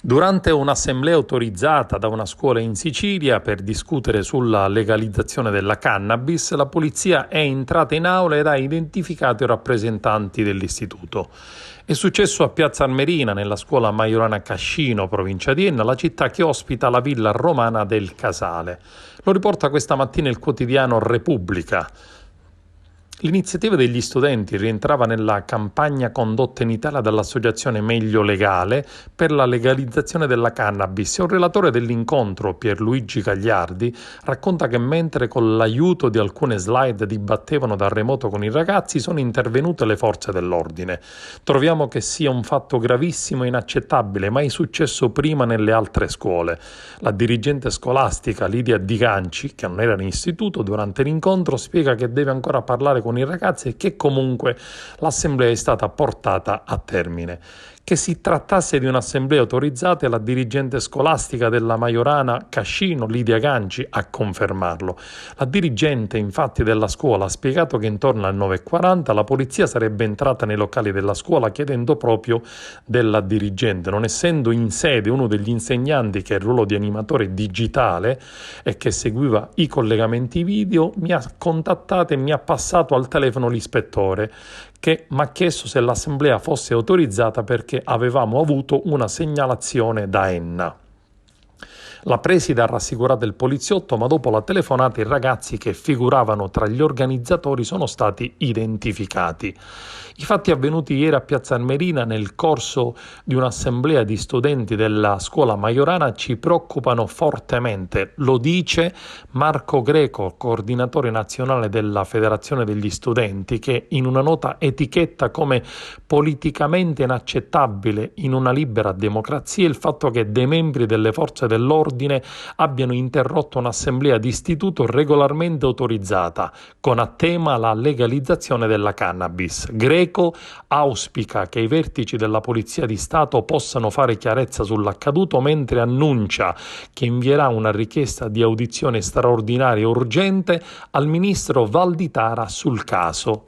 Durante un'assemblea autorizzata da una scuola in Sicilia per discutere sulla legalizzazione della cannabis, la polizia è entrata in aula ed ha identificato i rappresentanti dell'istituto. È successo a Piazza Armerina, nella scuola Majorana Cascino, provincia di Enna, la città che ospita la villa romana del Casale. Lo riporta questa mattina il quotidiano Repubblica. L'iniziativa degli studenti rientrava nella campagna condotta in Italia dall'associazione Meglio Legale per la legalizzazione della cannabis e un relatore dell'incontro, Pierluigi Gagliardi, racconta che mentre con l'aiuto di alcune slide dibattevano da remoto con i ragazzi sono intervenute le forze dell'ordine. Troviamo che sia un fatto gravissimo e inaccettabile, mai successo prima nelle altre scuole. La dirigente scolastica Lidia Di Ganci, che non era in istituto, durante l'incontro spiega che deve ancora parlare con i ragazzi e che comunque l'assemblea è stata portata a termine. Che si trattasse di un'assemblea autorizzata è la dirigente scolastica della Majorana Cascino, Lidia Ganci, a confermarlo. La dirigente infatti della scuola ha spiegato che intorno alle 9:40 la polizia sarebbe entrata nei locali della scuola chiedendo proprio della dirigente. Non essendo in sede uno degli insegnanti che ha il ruolo di animatore digitale e che seguiva i collegamenti video, mi ha contattato e mi ha passato al telefono l'ispettore che mi ha chiesto se l'assemblea fosse autorizzata perché avevamo avuto una segnalazione da Enna. La preside ha rassicurato il poliziotto, ma dopo la telefonata i ragazzi che figuravano tra gli organizzatori sono stati identificati. I fatti avvenuti ieri a Piazza Armerina nel corso di un'assemblea di studenti della scuola Majorana ci preoccupano fortemente, lo dice Marco Greco, coordinatore nazionale della Federazione degli Studenti, che in una nota etichetta come politicamente inaccettabile in una libera democrazia il fatto che dei membri delle forze dell'ordine abbiano interrotto un'assemblea di istituto regolarmente autorizzata con a tema la legalizzazione della cannabis. Greco auspica che i vertici della Polizia di Stato possano fare chiarezza sull'accaduto, mentre annuncia che invierà una richiesta di audizione straordinaria e urgente al ministro Valditara sul caso.